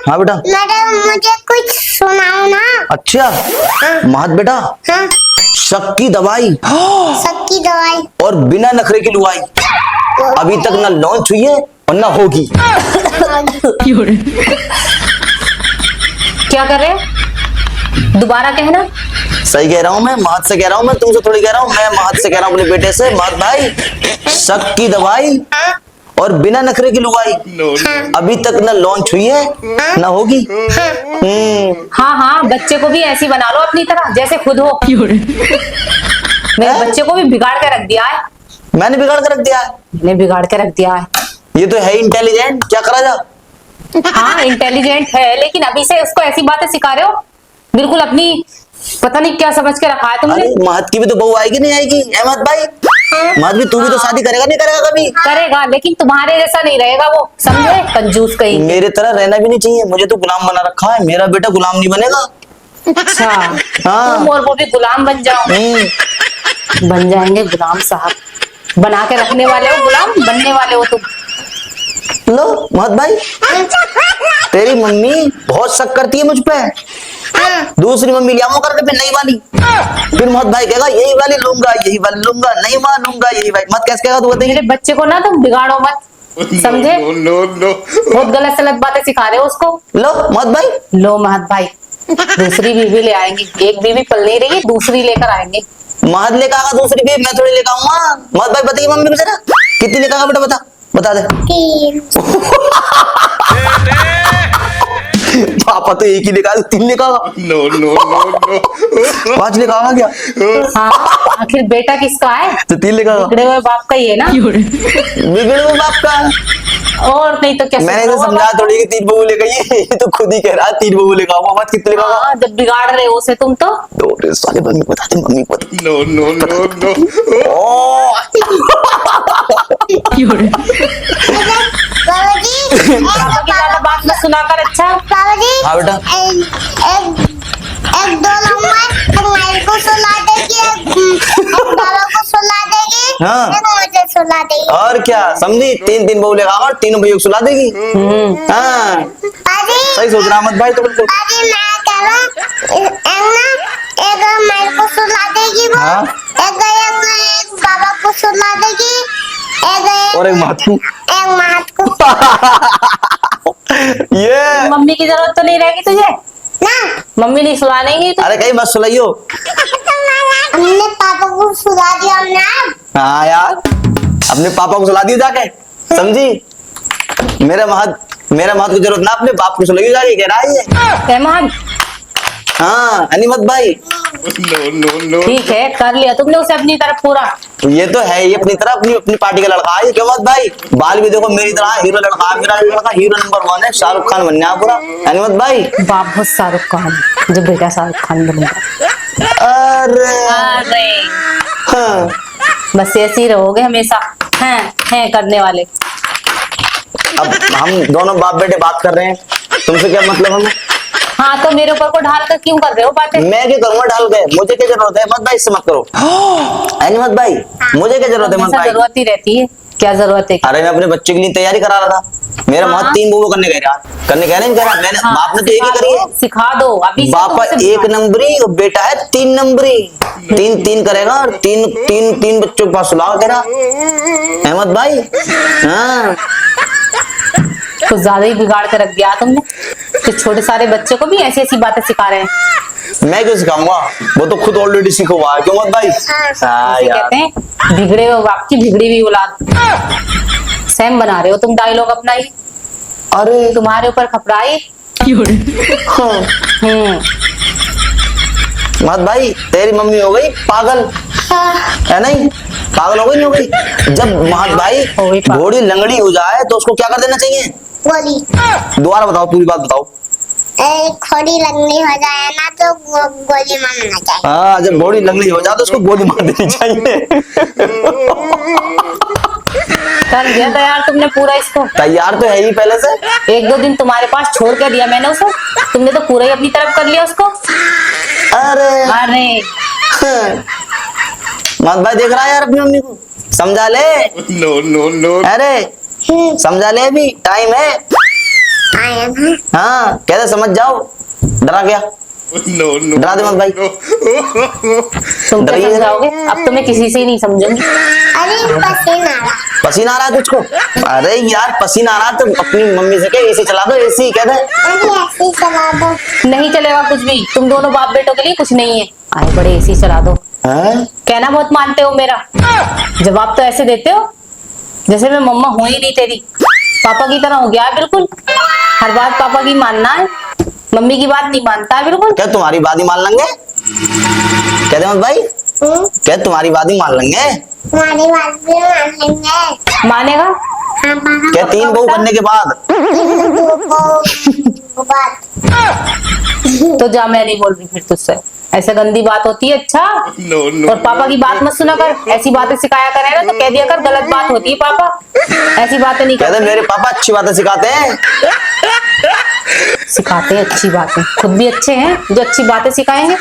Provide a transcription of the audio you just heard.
हाँ बेटा। मैडम मुझे कुछ सुनाओ ना। अच्छा महत बेटा, हाँ। शक की दवाई शक की दवाई और बिना नखरे की लुगाई, अभी तक ना लॉन्च हुई है और ना होगी। क्या कर रहे हो? दोबारा कहना। सही कह रहा हूँ मैं, महत से कह रहा हूँ मैं, तुमसे थोड़ी कह रहा हूँ मैं, महत से कह रहा हूँ अपने बेटे से। महत भाई, शक की दवाई और बिना नखरे की लुगाई, अभी तक ना लॉन्च हुई है ना होगी। हाँ हाँ, बच्चे को भी ऐसी बना लो अपनी तरह जैसे खुद हो। मेरे बच्चे को भी बिगाड़ के रख दिया है। मैंने बिगाड़ कर रख दिया है? मैंने बिगाड़ के रख दिया है। ये तो है इंटेलिजेंट, क्या करा जा। हाँ इंटेलिजेंट है, लेकिन अभी से उसको ऐसी बातें सिखा रहे हो, बिल्कुल अपनी पता नहीं क्या समझ के रखा है तुमने। अरे महत की भी तो बहू आएगी नहीं आएगी अहमद भाई? महत भी, तू भी तो शादी करेगा नहीं करेगा कभी? करेगा, लेकिन तुम्हारे जैसा नहीं रहेगा वो, समझे? कंजूस कहीं। मेरे तरह रहना भी नहीं चाहिए, मुझे तो गुलाम बना रखा है, मेरा बेटा गुलाम नहीं बनेगा। अच्छा हाँ। तुम और वो भी गुलाम बन जाओ। बन जाएंगे गुलाम साहब, बना के रखने वाले हो, गुलाम बनने वाले हो तुम। लो महत भाई, तेरी मम्मी बहुत शक करती है मुझ पे। दूसरी मम्मी ले आओ करके फिर नई वाली, फिर महत भाई कहेगा यही वाली लूंगा, यही वाली लूंगा, नहीं मां लूंगा, यही वाली। मत कैसे कहेगा तू बता। मेरे बच्चे को ना तुम बिगाड़ो मत, समझे? बहुत गलत सलत बातें सिखा रहे हो उसको। लो महत भाई। लो महत भाई, दूसरी बीवी ले आएंगे, एक बीवी पल नहीं रही, दूसरी लेकर आएंगे। महत लेकर आगा दूसरी भी, मैं थोड़ी लेकर आऊंगा। महत भाई बताइए मम्मी को जरा, कितनी लेकर आगा बेटा, बता बता दे। 3। पापा तो एक ही लेकर आया, 3 लेकर आगा। No. 5 लेकर आगा क्या? हाँ आखिर बेटा किसका है? तो 3 लेकर आगा। बिगड़े हुए बाप का ही है ना। बिगड़े हुए बाप का। और नहीं तो क्या। मैंने तो समझा थोड़ी कि 3 बहू लेकर ये तो खुद ही कह रहा है 3 बहू लेकर आऊंगा। मत कितने लेकर आगा? हाँ, जब बिगाड़ रहे हो उसे तुम तो। दो साले मम्मी को बता दे, मम्मी को बता। No. बाबा जी पापा की ज्यादा बात मत सुनाकर। अच्छा बाबा जी। हाँ बेटा। एक 2 नंबर एक माई को सुला देगी, एक बाबा को सुला देगी, हाँ। एक मुझे सुला देगी। और क्या समझी? 3 बहू लेकर आगा और 3 भैया को सुला देगी। हाँ बाजी सही सोच रहा मत भाई तो बिल्कुल। बाजी मैं कह रहा हूँ एक माई को सुला देगी वो, हाँ। एक बाबा को सुला देगी, और एक महत को। एक महत को। ये मम्मी की जरूरत तो नहीं रहेगी तुझे ना मम्मी नहीं सुला देंगी तो। अरे कहीं मत सुलाइयो। हमने पापा को सुला दिया हमने। हाँ यार, अपने पापा को सुला दियो जाके, समझी? मेरा महत की जरूरत ना, अपने बाप को सुलाइयो जाके, कह रहा है ये। रहमान हाँ अनिमत भाई। No. ठीक है, कर लिया तुमने उसे अपनी तरफ पूरा। ये तो है ही अपनी तरह, अपनी पार्टी का लड़का है क्यों मत भाई? बाल भी देखो मेरी तरह हीरो लड़का, मेरा लड़का हीरो नंबर 1 है, शाहरुख खान बनना है पूरा। अनिमत भाई बाप बहुत शाहरुख खान, जो बेटा शाहरुख खान बनेगा। अरे हाँ। बस ऐसे ही रहोगे हमेशा, हैं करने वाले। अब हम दोनों बाप बेटे बात कर रहे हैं, तुमसे क्या मतलब हमें? हाँ तो मेरे ऊपर को ढाल कर क्यों कर रहे हो बातें? मैं क्या करूंगा ढाल के? मुझे क्या जरूरत है? मत भाई इससे मत करो। अनिमत भाई मुझे क्या जरूरत है? मत हमेशा भाई। जरूरत ही रहती है, क्या जरूरत है? अरे मैं अपने बच्चे के लिए तैयारी करा रहा था, मेरा हाँ। महत 3 बहू करने कह रहा, करने कह रहा मैंने। हाँ, बाप ने तो एक ही करी है। सिखा दो अभी से तो बापा उसे 1 नंबरी और बेटा है 3 नंबरी। 3 करेगा और 3 बच्चों के पास सुलाओ कह रहा अहमद भाई। हाँ कुछ ज्यादा ही बिगाड़ के रख दिया तुमने, तो छोटे सारे बच्चे को भी ऐसी ऐसी बातें सिखा रहे हैं। मैं क्यों सिखाऊंगा, वो तो खुद ऑलरेडी सीखा हुआ है क्यों मत भाई? हाँ इसे यार। कहते हैं बिगड़े हुए बाप की बिगड़ी हुई औलाद। सेम बना रहे हो तुम डायलॉग अपना ही, अरे तुम्हारे ऊपर खपराई। हाँ। मत भाई तेरी मम्मी हो गई पागल, है नहीं? पागल हो गई नहीं हो गई? जब महत भाई हो गई पागल। घोड़ी लंगड़ी हो जाए तो उसको क्या कर देना चाहिए? गोली दोबारा बताओ, पूरी बात बताओ। खोड़ी लगनी हो जाए ना तो गोली मारना चाहिए। हाँ जब घोड़ी लंगड़ी हो जाए तो उसको गोली मार देनी चाहिए। कर दिया तैयार तुमने पूरा इसको। तैयार तो है ही पहले से। 1-2 दिन तुम्हारे पास छोड़ के दिया मैंने उसे, तुमने तो पूरा ही अपनी तरफ कर लिया उसको। अरे अरे मत भाई देख रहा है यार अपनी मम्मी को, समझा ले। No. अरे समझा ले, अभी टाइम है, आए हैं। हाँ कहते समझ जाओ, डरा गया। No, no. डरा दे मत भाई। तुम क्या डरिए। समझाओगे? अब तो मैं किसी से ही नहीं समझूंगी। अरे पसीना आ रहा। पसीना आ रहा है तुझको? अरे यार पसीना आ रहा है तो अपनी मम्मी से कह एसी चला दो, एसी कह दे। अरे ऐसे ही चला दो। नहीं चलेगा कुछ भी, तुम दोनों बाप बेटों के लिए कुछ नहीं है। आए बड़े एसी चला दो, हैं? कहना बहुत मानते हो मेरा। जवाब तो ऐसे देते हो जैसे मैं मम्मा हूं ही नहीं तेरी, पापा की तरह हो गया है बिल्कुल। हर बात पापा की मानना है, मम्मी की बात नहीं मानता है बिल्कुल। क्या तुम्हारी बात ही मान लेंगे? कह दे मत भाई, क्या तुम्हारी बात ही मान लेंगे? तुम्हारी बात भी मान लेंगे। मानेगा? हाँ मानो। क्या 3 बहू बनने के बाद? वो बात। तो जा, मैं नहीं बोल रही फिर तुझसे, ऐसे गंदी बात होती है। अच्छा No, no. और पापा की बात मत सुना कर, ऐसी बातें सिखाया करे ना तो कह दिया कर गलत बात होती है पापा, ऐसी बातें नहीं कह दे करते। मेरे पापा अच्छी बातें सिखाते हैं। सिखाते हैं अच्छी बातें, खुद भी अच्छे हैं जो अच्छी बातें सिखाएंगे।